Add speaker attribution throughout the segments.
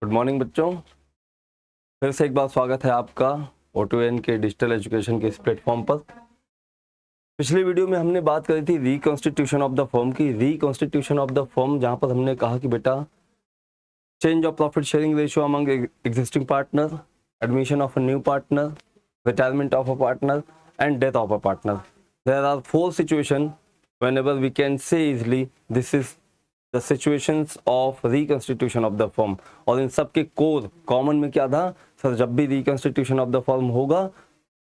Speaker 1: Good morning बच्चों, फिर से एक बार स्वागत है आपका O2N के डिजिटल एजुकेशन के इस प्लेटफॉर्म पर। पिछली वीडियो में हमने बात करी थी रिकॉन्स्टिट्यूशन ऑफ द फर्म की। रिकॉन्स्टिट्यूशन ऑफ द फर्म जहां पर हमने कहा कि बेटा change of profit sharing ratio among existing partner, admission of a new partner, retirement of a partner and death of a partner. There are 4 situation whenever we can say easily this is the situations of reconstitution of the firm। और इन सब के core common में क्या था sir, जब भी reconstitution of the firm होगा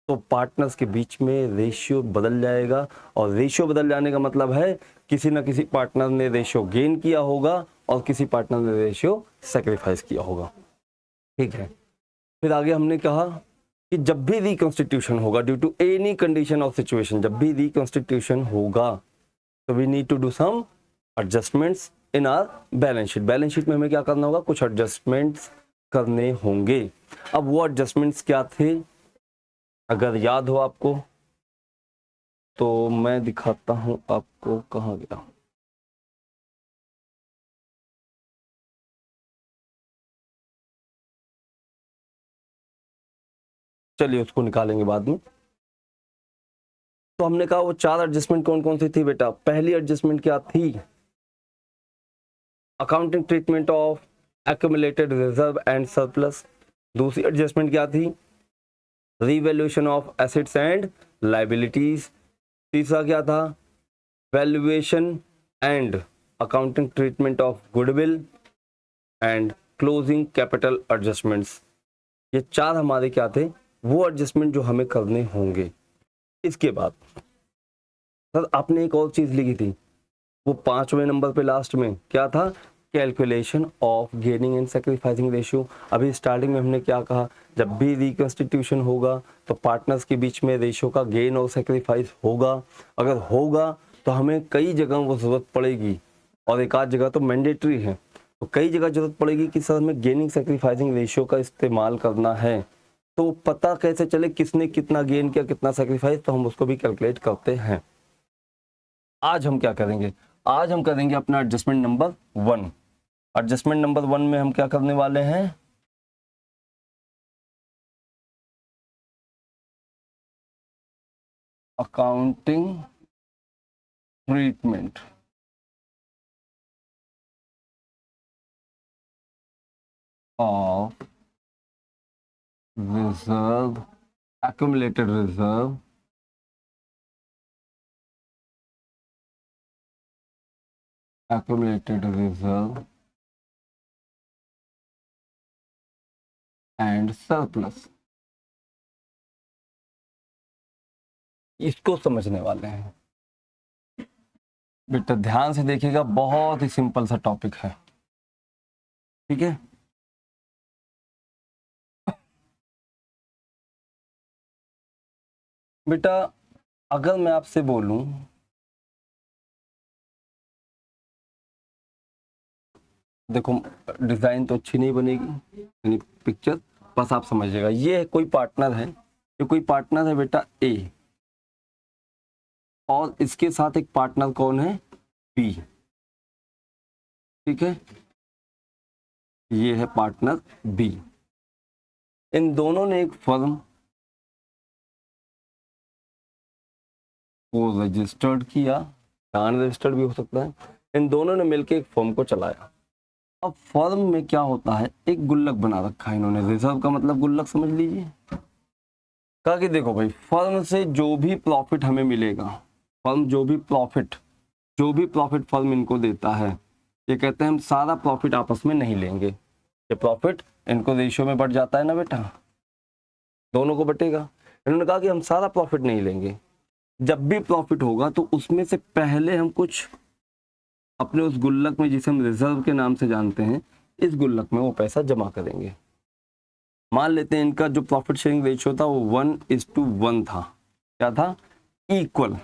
Speaker 1: तो पार्टनर्स के बीच में रेशियो बदल जाएगा। और रेशियो बदल जाने का मतलब है किसी ना किसी पार्टनर ने रेशियो गेन किया होगा और किसी पार्टनर ने रेशियो सेक्रीफाइस किया होगा। ठीक है, फिर आगे हमने कहा कि जब भी रिकॉन्स्टिट्यूशन होगा due to any condition of situation, जब भी रिकॉन्स्टिट्यूशन होगा तो we need to do some adjustments in our balance sheet. Balance sheet में हमें क्या करना होगा, कुछ एडजस्टमेंट्स करने होंगे। अब वो एडजस्टमेंट्स क्या थे, अगर याद हो आपको तो मैं दिखाता हूं आपको, कहाँ गया। चलिए उसको निकालेंगे बाद में। तो हमने कहा वो 4 एडजस्टमेंट कौन कौन सी थी बेटा। पहली एडजस्टमेंट क्या थी, accounting treatment of accumulated reserve and surplus. दूसरी एडजस्टमेंट क्या थी, revaluation of assets and liabilities. तीसरा क्या था, valuation and accounting treatment of goodwill and closing capital adjustments. ये 4 हमारे क्या थे, वो एडजस्टमेंट जो हमें करने होंगे। इसके बाद सर आपने एक और चीज लिखी थी, वो 5वें नंबर पे लास्ट में क्या था, calculation of gaining and sacrificing ratio. अभी स्टार्टिंग में हमने क्या कहा, जब भी रिकॉन्स्टिट्यूशन होगा तो पार्टनर्स के बीच में रेशियो का गेन और सैक्रिफाइस होगा। अगर होगा तो हमें कई जगह वो जरूरत पड़ेगी और एक आध जगह तो मैंडेटरी है। तो कई जगह जरूरत पड़ेगी कि सर हमें गेनिंग सैक्रिफाइसिंग रेशियो का इस्तेमाल करना है। तो पता कैसे चले किसने कितना गेन किया कितना सैक्रिफाइस, तो हम उसको भी कैलकुलेट करते हैं। आज हम क्या करेंगे, आज हम करेंगे अपना एडजस्टमेंट नंबर 1। एडजस्टमेंट नंबर 1 में हम क्या करने वाले हैं, accounting treatment of reserve, accumulated reserve and surplus. इसको समझने वाले हैं बेटा, ध्यान से देखिएगा, बहुत ही सिंपल सा टॉपिक है। ठीक है, बेटा अगर मैं आपसे बोलूं देखो डिजाइन तो अच्छी नहीं बनेगी यानी पिक्चर, बस आप समझिएगा। ये कोई पार्टनर है, ये कोई पार्टनर है बेटा ए, और इसके साथ एक पार्टनर कौन है, बी। ठीक है, ये है पार्टनर बी। इन दोनों ने एक फर्म को रजिस्टर्ड किया, नॉन रजिस्टर्ड भी हो सकता है। इन दोनों ने मिलकर एक फर्म को चलाया। अब फर्म में क्या होता है, एक गुल्लक बना रखा है इन्होंने। रिजर्व का मतलब गुल्लक समझ लीजिए। कहा कि देखो भाई, फर्म से जो भी प्रॉफिट हमें मिलेगा, फर्म जो भी प्रॉफिट फर्म इनको देता है, ये कहते हैं हम सारा प्रॉफिट आपस में नहीं लेंगे। ये प्रॉफिट इनको रेशियो में बढ़ जाता है ना बेटा, दोनों को बटेगा। इन्होंने कहा कि हम सारा प्रॉफिट नहीं लेंगे, जब भी प्रॉफिट होगा तो उसमें से पहले हम कुछ अपने उस गुल्लक में, जिसे हम रिजर्व के नाम से जानते हैं, इस गुल्लक में वो पैसा जमा करेंगे। मान लेते हैं इनका जो प्रॉफिट शेयरिंग रेशियो था वो 1:1 था। क्या था, इक्वल।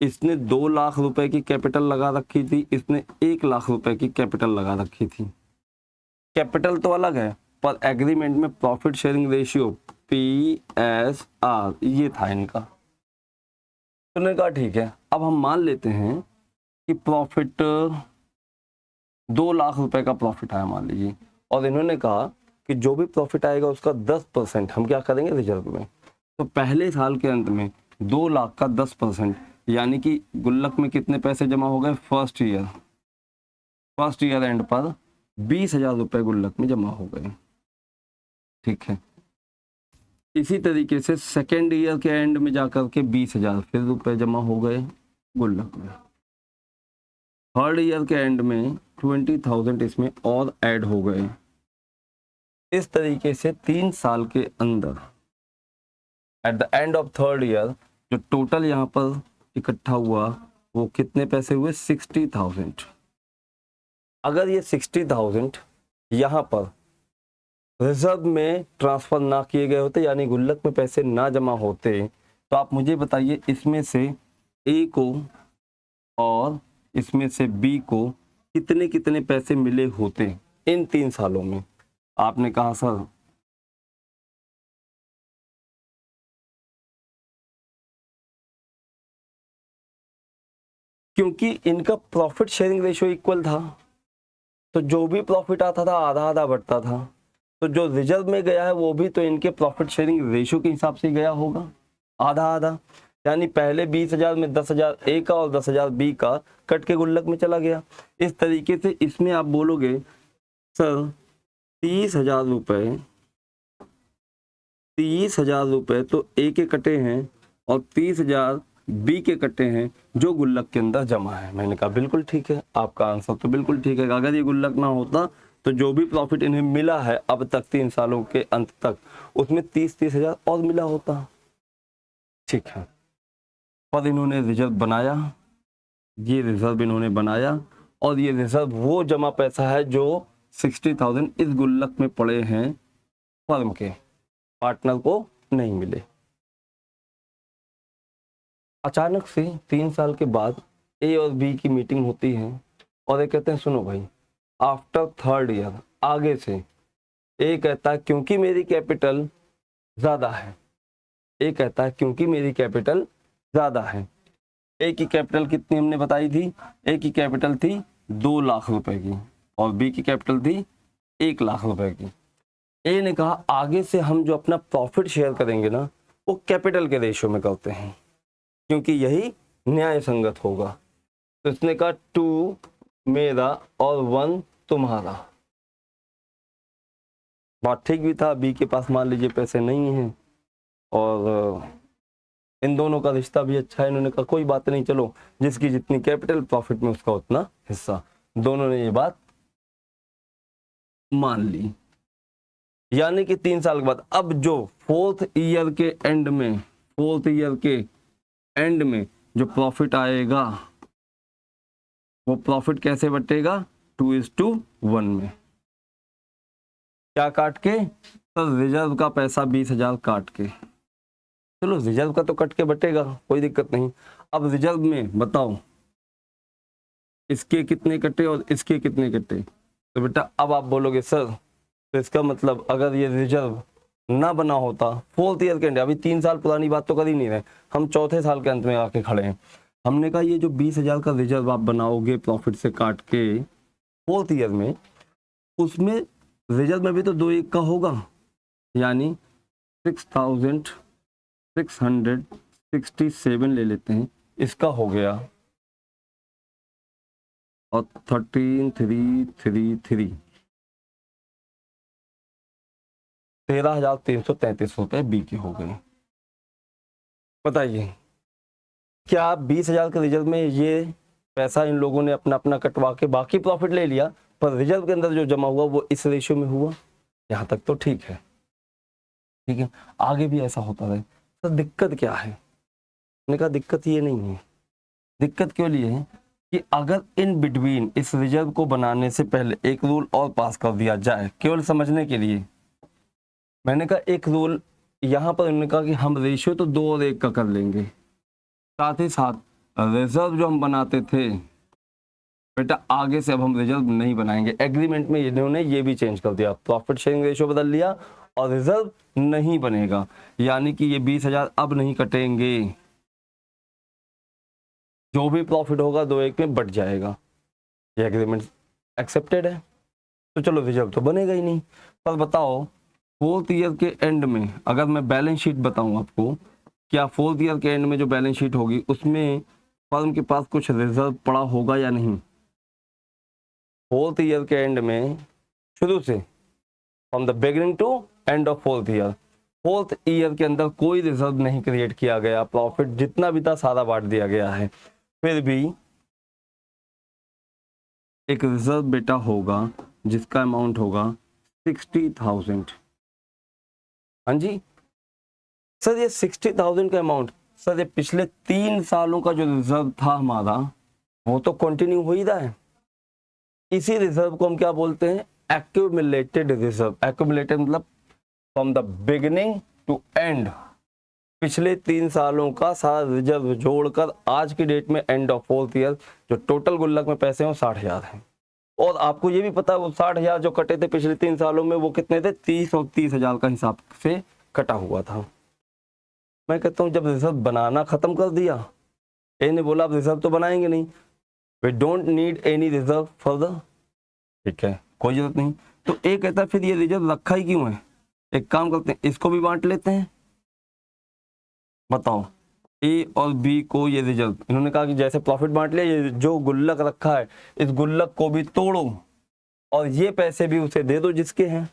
Speaker 1: इसने 2 लाख रुपए की कैपिटल लगा रखी थी, इसने 1 लाख रुपए की कैपिटल लगा रखी थी। कैपिटल तो अलग है पर एग्रीमेंट में प्रॉफिट शेयरिंग रेशियो PSR ये था इनका। तो उन्होंने कहा ठीक है, अब हम मान लेते हैं कि प्रॉफिट 2 लाख रुपए का प्रॉफिट आया मान लीजिए, और इन्होंने कहा कि जो भी प्रॉफिट आएगा उसका 10% हम क्या करेंगे रिजर्व में। तो पहले साल के अंत में 2 लाख का 10%, यानी कि गुल्लक में कितने पैसे जमा हो गए फर्स्ट ईयर एंड पर 20,000 रुपये गुल्लक में जमा हो गए। ठीक है, इसी तरीके से सेकेंड ईयर के एंड में जाकर के 20,000 फिर रुपए जमा हो गए गुल्लक में। थर्ड ईयर के एंड में 20,000 इसमें और ऐड हो गए। इस तरीके से 3 साल के अंदर at the end of third year जो टोटल यहाँ पर इकट्ठा हुआ वो कितने पैसे हुए 60,000। अगर ये 60,000 यहाँ पर रिजर्व में ट्रांसफर ना किए गए होते, यानी गुल्लक में पैसे ना जमा होते, तो आप मुझे बताइए इसमें से ए को और इसमें से बी को कितने कितने पैसे मिले होते इन 3 सालों में। आपने कहा सर क्योंकि इनका प्रॉफिट शेयरिंग रेशियो इक्वल था, तो जो भी प्रॉफिट आता था आधा आधा बढ़ता था, तो जो रिजर्व में गया है वो भी तो इनके प्रॉफिट शेयरिंग रेशियो के हिसाब से गया होगा आधा आधा, यानी पहले 20,000 में 10,000 ए का और 10,000 बी का कट के गुल्लक में चला गया। इस तरीके से इसमें आप बोलोगे सर 30,000 रुपये, 30,000 रुपये तो ए के कटे हैं और 30,000 बी के कटे हैं जो गुल्लक के अंदर जमा है। मैंने कहा बिल्कुल ठीक है, आपका आंसर तो बिल्कुल ठीक है। अगर ये गुल्लक ना होता तो जो भी प्रॉफिट इन्हें मिला है अब तक 3 सालों के अंत तक, उसमें 30,000 और मिला होता। ठीक है, पर इन्होंने रिजर्व बनाया, ये रिजर्व इन्होंने बनाया और ये रिजर्व वो जमा पैसा है जो 60,000 इस गुल्लक में पड़े हैं, फर्म के पार्टनर को नहीं मिले। अचानक से 3 साल के बाद ए और बी की मीटिंग होती है और ये कहते हैं सुनो भाई, आफ्टर थर्ड ईयर आगे से ए कहता है क्योंकि मेरी कैपिटल ज़्यादा है, ए कहता है क्योंकि मेरी कैपिटल ज़्यादा है। ए की कैपिटल कितनी हमने बताई थी, ए की कैपिटल थी 2 लाख रुपए की और बी की कैपिटल थी 1 लाख रुपए की। ए ने कहा आगे से हम जो अपना प्रॉफिट शेयर करेंगे ना वो कैपिटल के रेशियो में करते हैं क्योंकि यही न्याय संगत होगा। तो इसने कहा 2 मेरा और 1 तुम्हारा। बात ठीक भी था, बी के पास मान लीजिए पैसे नहीं हैं और इन दोनों का रिश्ता भी अच्छा है। इन्होंने कहा कोई बात नहीं, चलो जिसकी जितनी कैपिटल प्रॉफिट में उसका उतना हिस्सा। दोनों ने ये बात मान ली, यानी कि 3 साल के बाद अब जो फोर्थ ईयर के एंड में जो प्रॉफिट आएगा वो प्रॉफिट कैसे बटेगा 2:1 में। क्या काट के, तो रिजर्व का पैसा 20,000 काट के। चलो रिजर्व का तो कट के बटेगा, कोई दिक्कत नहीं। अब रिजर्व में बताओ इसके कितने कटे और इसके कितने कटे, तो बेटा अब आप बोलोगे सर तो इसका मतलब अगर ये रिजर्व ना बना होता फोर्थ ईयर के एंड, अभी 3 साल पुरानी बात तो कर ही नहीं रहे, हम चौथे साल के अंत में आके खड़े हैं। हमने कहा ये जो 20,000 का रिजर्व आप बनाओगे प्रॉफिट से काट के फोर्थ ईयर में, उसमें रिजर्व में भी तो 2 1 का होगा, यानी 6,667 ले लेते हैं, इसका हो गया और 13,333 13,333 रुपए बी के हो गए। बताइए क्या 20,000 के रिजर्व में ये पैसा इन लोगों ने अपना अपना कटवा के बाकी प्रॉफिट ले लिया, पर रिजर्व के अंदर जो जमा हुआ वो इस रेशियो में हुआ? यहाँ तक तो ठीक है, ठीक है, आगे भी ऐसा होता रहे। तो दिक्कत क्या है? मैंने कहा दिक्कत ये नहीं है। दिक्कत क्यों लिए है कि अगर इन बिटवीन इस रिजर्व को बनाने से पहले एक रूल और पास कर दिया जाए केवल समझने के लिए। मैंने कहा एक रूल यहाँ पर उन्होंने कहा कि हम रेशियो तो 2 और 1 का कर लेंगे, साथ ही साथ रिजर्व जो हम बनाते थे बेटा आगे से अब हम रिजर्व नहीं बनाएंगे। एग्रीमेंट में इन्होंने ये भी चेंज कर दिया, प्रॉफिट शेयरिंग रेशियो बदल लिया और रिजर्व नहीं बनेगा, यानी कि ये 20,000 अब नहीं कटेंगे, जो भी प्रॉफिट होगा 2 1 में बट जाएगा। ये एग्रीमेंट एक्सेप्टेड है। तो चलो रिजर्व तो बनेगा ही नहीं। पर बताओ फोर्थ ईयर के एंड में अगर मैं बैलेंस शीट बताऊं आपको, क्या फोर्थ ईयर के एंड में जो बैलेंस शीट होगी उसमें फर्म के पास कुछ रिजर्व पड़ा होगा या नहीं? फोर्थ ईयर के एंड में, शुरू से from the beginning to end of fourth year के अंदर कोई रिजर्व नहीं क्रिएट किया गया, प्रॉफिट जितना भी था सारा बांट दिया गया है, फिर भी एक रिजर्व बेटा होगा जिसका अमाउंट होगा 60,000। हाँ जी सर, ये 60,000 का अमाउंट, सर ये पिछले 3 सालों का जो रिजर्व था हमारा वो तो कंटिन्यू हो ही रहा है। इसी रिजर्व को हम क्या बोलते हैं? Accumulated reserve. एक्यूमुलेटेड मतलब from the beginning to end, पिछले 3 सालों का सारा रिजर्व जोड़कर आज की डेट में एंड ऑफ फोर्थ ईयर जो टोटल गुल्लक में पैसे हैं वो 60,000 हैं। और आपको ये भी पता है वो 60,000 जो कटे थे पिछले 3 सालों में वो कितने थे? 30 और 30,000 का हिसाब से कटा हुआ था। मैं कहता हूँ जब रिजर्व बनाना खत्म कर दिया, ए ने बोला अब रिजर्व तो बनाएंगे नहीं, we don't need any reserve further, ठीक है कोई जरूरत नहीं, तो ए कहता है फिर ये रिजर्व रखा ही क्यों है? एक काम करते हैं इसको भी बांट लेते हैं। बताओ ए और बी को ये रिजर्व, इन्होंने कहा कि जैसे प्रॉफिट बांट लिया, ये जो गुल्लक रखा है इस गुल्लक को भी तोड़ो और ये पैसे भी उसे दे दो जिसके हैं।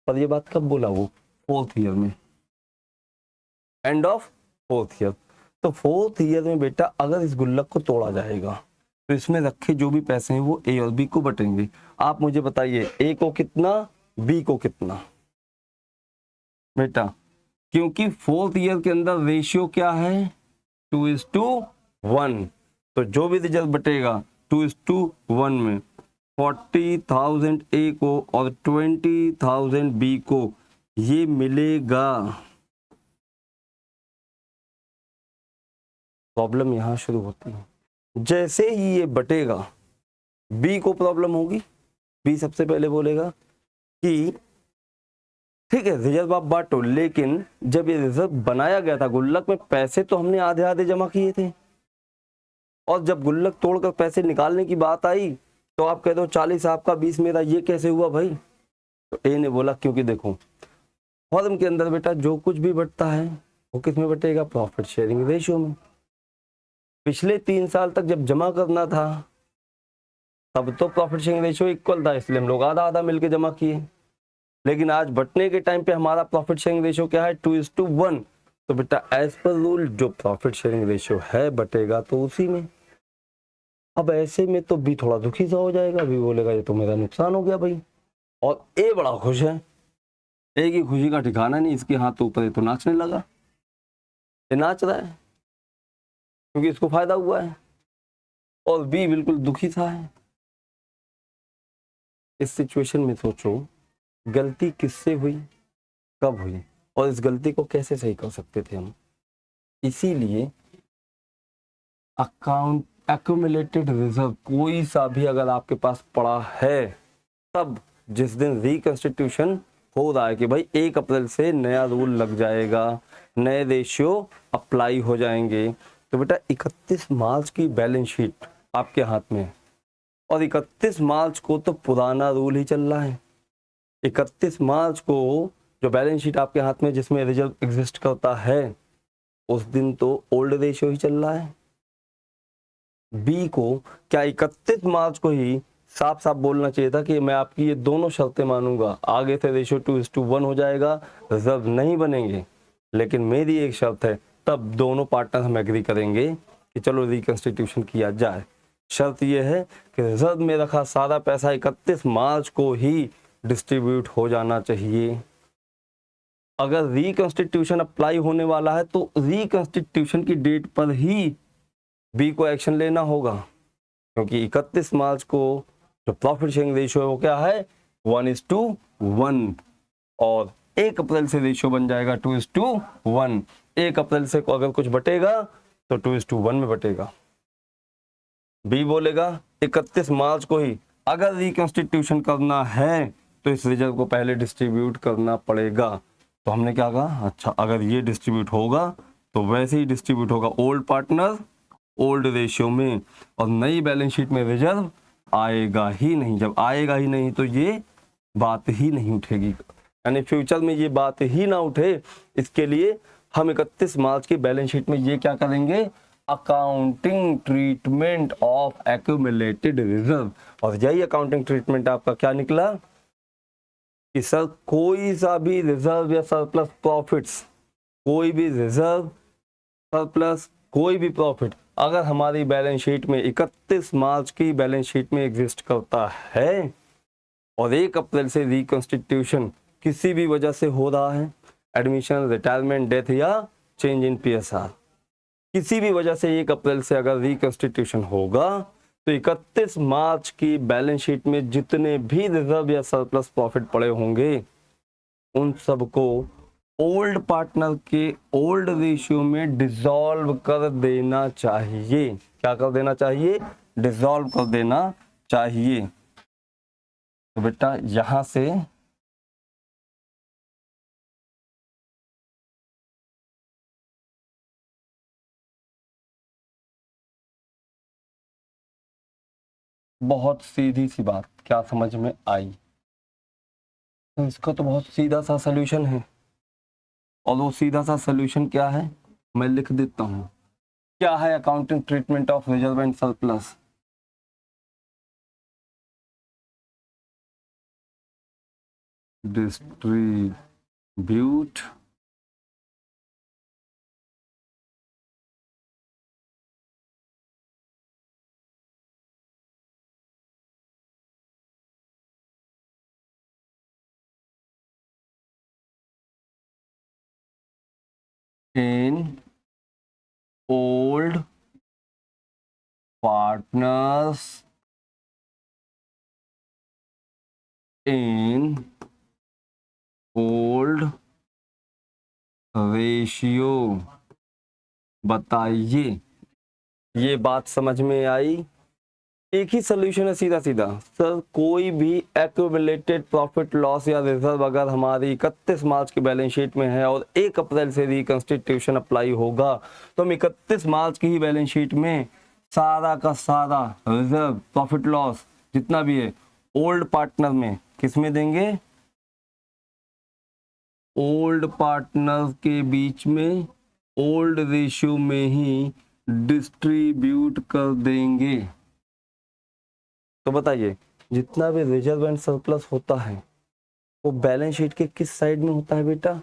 Speaker 1: पर ये बात कब बोला? वो फोर्थ ईयर में, एंड ऑफ फोर्थ ईयर। तो फोर्थ ईयर में बेटा अगर इस गुल्लक को तोड़ा जाएगा तो इसमें रखे जो भी पैसे हैं वो ए और बी को बटेंगे। आप मुझे बताइए ए को कितना, बी को कितना? बेटा क्योंकि फोर्थ ईयर के अंदर रेशियो क्या है? 2:1, तो जो भी रिजल्ट बटेगा 2:1 में 40,000 ए को और 20,000 बी को ये मिलेगा। प्रॉब्लम यहां शुरू होती है, जैसे ही ये बटेगा बी को प्रॉब्लम होगी। बी सबसे पहले बोलेगा कि ठीक है रिजर्व आप बांटो, लेकिन जब ये रिजर्व बनाया गया था गुल्लक में पैसे तो हमने आधे आधे जमा किए थे, और जब गुल्लक तोड़कर पैसे निकालने की बात आई तो आप कह दो 40 आपका 20 मेरा, ये कैसे हुआ भाई? तो ए ने बोला क्योंकि देखो फर्म के अंदर बेटा जो कुछ भी बटता है वो किस में बटेगा? प्रॉफिट शेयरिंग रेशियो में। पिछले 3 साल तक जब जमा करना था तब तो प्रॉफिट शेयरिंग रेशियो इक्वल था, इसलिए हम लोग आधा आधा मिलके जमा किए, लेकिन आज बटने के टाइम पे हमारा प्रॉफिट शेयरिंग रेशियो क्या है? 2:1। तो बेटा एज पर रूल जो प्रॉफिट शेयरिंग रेशियो है बटेगा तो उसी में। अब ऐसे में तो बी थोड़ा दुखी सा हो जाएगा, बी बोलेगा ये तो मेरा नुकसान हो गया भाई, और ए बड़ा खुश है। ए की खुशी का ठिकाना नहीं, इसके हाथ ऊपर ये तो नाचने लगा, ये नाच रहा है क्योंकि इसको फायदा हुआ है, और बी बिल्कुल दुखी सा है। इस सिचुएशन में सोचो गलती किससे हुई, कब हुई, और इस गलती को कैसे सही कर सकते थे हम। इसीलिए अकाउंट एक्यूमुलेटेड रिजर्व कोई सा भी अगर आपके पास पड़ा है, तब जिस दिन रिकंस्टिट्यूशन हो रहा है कि भाई 1 अप्रैल से नया रूल लग जाएगा, नए रेशियो अप्लाई हो जाएंगे, तो बेटा 31 मार्च की बैलेंस शीट आपके हाथ में है, और 31 मार्च को तो पुराना रूल ही चल रहा है। 31 मार्च को जो बैलेंस शीट आपके हाथ में जिसमें रिजर्व एग्जिस्ट करता है, उस दिन तो ओल्ड रेशियो ही चल रहा है। बी को क्या 31 मार्च को ही साफ साफ बोलना चाहिए था कि मैं आपकी ये दोनों शर्तें मानूंगा, आगे से रेशियो 2:1 हो जाएगा, रिजर्व नहीं बनेंगे, लेकिन मेरी एक शर्त है, तब दोनों पार्टनर हम एग्री करेंगे कि चलो रिकंस्टिट्यूशन किया जाए। शर्त यह है कि रिजर्व में रखा सारा पैसा 31 मार्च को ही डिस्ट्रीब्यूट हो जाना चाहिए। अगर रिकंस्टिट्यूशन अप्लाई होने वाला है तो रिकंस्टिट्यूशन की डेट पर ही बी को एक्शन लेना होगा, क्योंकि 31 मार्च को जो प्रॉफिट शेयरिंग रेशियो है वो क्या है? 1:1, और 1 अप्रैल से रेशियो बन जाएगा 2:1। 1 अप्रैल से अगर कुछ बटेगा तो 2:1 में बटेगा। बी बोलेगा 31 मार्च को ही अगर रिकंस्टिट्यूशन करना है तो इस रिजर्व को पहले डिस्ट्रीब्यूट करना पड़ेगा। तो हमने क्या कहा, अच्छा अगर ये डिस्ट्रीब्यूट होगा तो वैसे ही डिस्ट्रीब्यूट होगा ओल्ड पार्टनर ओल्ड रेशियो में, और नई बैलेंस शीट में रिजर्व आएगा ही नहीं। जब आएगा ही नहीं तो ये बात ही नहीं उठेगी, यानी फ्यूचर में ये बात ही ना उठे, इसके लिए हम 31 मार्च की बैलेंस शीट में ये क्या करेंगे, accounting treatment of accumulated reserve. और यही अकाउंटिंग ट्रीटमेंट आपका क्या निकला कि सर कोई सा भी रिजर्व या सरप्लस प्रॉफिट्स, कोई भी रिजर्व सरप्लस कोई भी प्रॉफिट अगर हमारी बैलेंस शीट में 31 मार्च की बैलेंस शीट में एग्जिस्ट करता है और 1 अप्रैल से रिकंस्टिट्यूशन किसी भी वजह से हो रहा है, एडमिशन, रिटायरमेंट, डेथ या चेंज इन पीएसआर, किसी भी वजह से 1 अप्रैल से अगर रिकंस्टिट्यूशन होगा तो 31 मार्च की बैलेंस शीट में जितने भी रिजर्व या सरप्लस प्रॉफिट पड़े होंगे उन सबको ओल्ड पार्टनर के ओल्ड रेशियो में डिसॉल्व कर देना चाहिए। क्या कर देना चाहिए, डिसॉल्व कर देना चाहिए। तो बेटा यहां से बहुत सीधी सी बात क्या समझ में आई, तो इसका तो बहुत सीधा सा सलूशन है। और वो सीधा सा सलूशन क्या है मैं लिख देता हूं। क्या है accounting treatment of reserve and surplus, distribute in old partners in old ratio। बताइए ये बात समझ में आई। एक ही सोल्यूशन है सीधा सीधा, सर कोई भी एक्यूमुलेटेड प्रॉफिट लॉस या रिजर्व अगर हमारी 31 मार्च की बैलेंस शीट में है और 1 अप्रैल से रिकंस्टिट्यूशन अप्लाई होगा तो हम 31 मार्च की ही बैलेंस शीट में सारा का सारा रिजर्व प्रॉफिट लॉस जितना भी है ओल्ड पार्टनर में किस में देंगे, ओल्ड पार्टनर के बीच में ओल्ड रेशियो में ही डिस्ट्रीब्यूट कर देंगे। तो बताइए जितना भी रिजर्व एंड सरप्लस होता है वो बैलेंस शीट के किस साइड में होता है बेटा,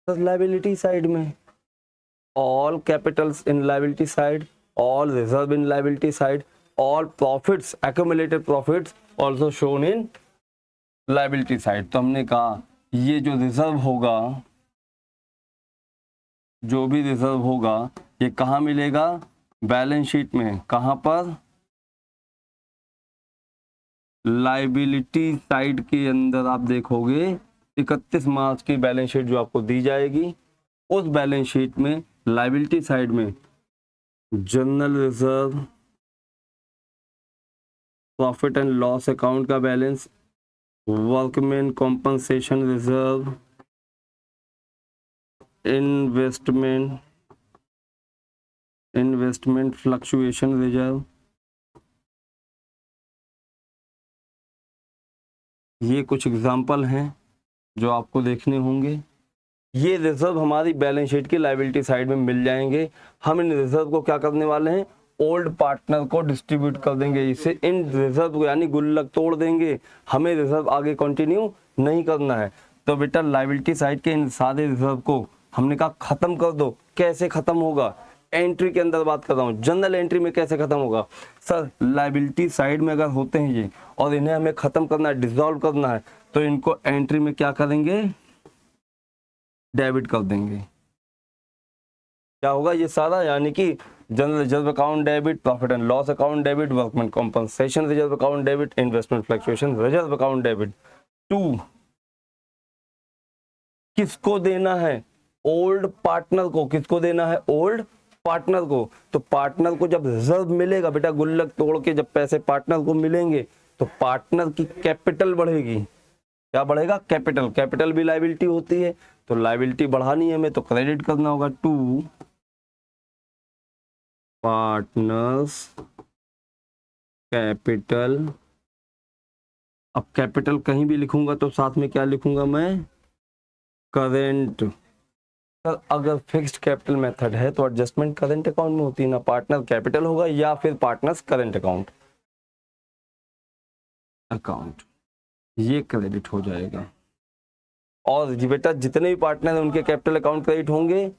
Speaker 1: सर लायबिलिटी साइड में। All Capitals in liability side, all reserve in liability side, all profits accumulated profits also shown in liability side. तो हमने कहा ये जो रिजर्व होगा, जो भी रिजर्व होगा ये कहाँ मिलेगा, बैलेंस शीट में। कहाँ पर, लाइबिलिटी साइड के अंदर आप देखोगे 31 मार्च की बैलेंस शीट जो आपको दी जाएगी उस बैलेंस शीट में लाइबिलिटी साइड में general reserve, profit and loss account का balance, workman compensation reserve, investment fluctuation reserve, ये कुछ एग्जाम्पल हैं जो आपको देखने होंगे। ये रिजर्व हमारी बैलेंस शीट की लायबिलिटी साइड में मिल जाएंगे। हम इन रिजर्व को क्या करने वाले हैं, ओल्ड पार्टनर को डिस्ट्रीब्यूट कर देंगे। इसे इन रिजर्व को यानी गुल्लक तोड़ देंगे, हमें रिजर्व आगे कंटिन्यू नहीं करना है। तो बेटा लायबिलिटी साइड के इन सारे रिजर्व को हमने कहा खत्म कर दो। कैसे खत्म होगा, एंट्री के अंदर बात कर रहा हूँ, जनरल एंट्री में कैसे खत्म होगा, सर लायबिलिटी साइड में अगर होते हैं ये और इन्हें हमें खत्म करना है, डिसॉल्व करना है, तो इनको एंट्री में क्या करेंगे, डेबिट कर देंगे। क्या होगा ये सारा, यानी कि general reserve account debit, profit and loss account debit, workman compensation reserve account debit, investment fluctuation reserve account debit. To किसको देना है, ओल्ड पार्टनर को। किसको देना है, ओल्ड पार्टनर को। तो पार्टनर को जब रिजर्व मिलेगा बेटा, गुल्लक तोड़ के जब पैसे पार्टनर को मिलेंगे तो पार्टनर की कैपिटल बढ़ेगी। क्या बढ़ेगा, कैपिटल। कैपिटल भी लायबिलिटी होती है, तो लायबिलिटी बढ़ानी है हमें तो क्रेडिट करना होगा टू पार्टनर्स कैपिटल, अब कैपिटल कहीं भी लिखूंगा तो साथ में क्या लिखूंगा मैं, करेंट। सर अगर फिक्स्ड कैपिटल मेथड है तो एडजस्टमेंट करेंट अकाउंट में होती है ना, पार्टनर कैपिटल होगा या फिर पार्टनर्स करेंट अकाउंट ये क्रेडिट हो जाएगा। और जी बेटा जितने भी पार्टनर हैं उनके कैपिटल अकाउंट क्रेडिट होंगे,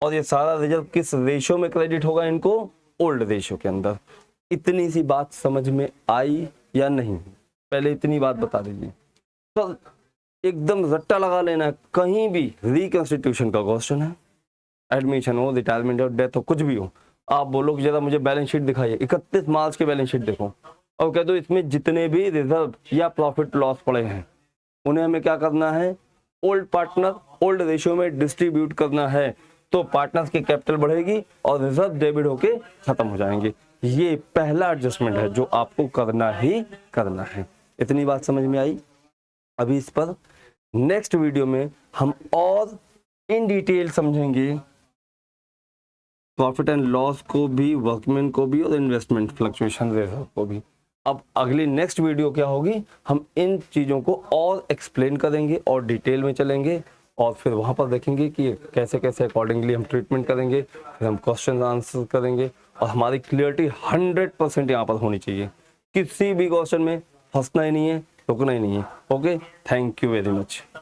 Speaker 1: और ये सारा रिजल्ट किस रेशियो में क्रेडिट होगा इनको, ओल्ड रेशियो के अंदर। इतनी सी बात समझ में आई या नहीं, पहले इतनी बात बता दीजिए। तो एकदम रट्टा लगा लेना, कहीं भी रिकंस्टिट्यूशन का क्वेश्चन है, एडमिशन हो, रिटायरमेंट हो, डेथ हो, कुछ भी हो, आप बोलो कि जरा मुझे बैलेंस शीट दिखाइए, 31 मार्च के बैलेंस शीट देखो, और कह दो इसमें जितने भी रिजर्व या प्रॉफिट लॉस पड़े हैं उन्हें हमें क्या करना है, ओल्ड पार्टनर ओल्ड रेशियो में डिस्ट्रीब्यूट करना है, तो पार्टनर्स की कैपिटल बढ़ेगी और रिजर्व डेबिट होके खत्म हो जाएंगे। ये पहला एडजस्टमेंट है जो आपको करना ही करना है। इतनी बात समझ में आई। अभी इस पर नेक्स्ट वीडियो में हम और इन डिटेल समझेंगे, प्रॉफिट एंड लॉस को भी, वर्कमैन को भी, और इन्वेस्टमेंट फ्लक्चुएशन रिजर्व को भी। अब अगली नेक्स्ट वीडियो क्या होगी, हम इन चीज़ों को और एक्सप्लेन करेंगे और डिटेल में चलेंगे, और फिर वहाँ पर देखेंगे कि कैसे कैसे अकॉर्डिंगली हम ट्रीटमेंट करेंगे, फिर हम क्वेश्चन आंसर करेंगे, और हमारी क्लियरिटी 100% यहाँ पर होनी चाहिए। किसी भी क्वेश्चन में फंसना ही नहीं है, रुकना ही नहीं है। Okay, thank you very much.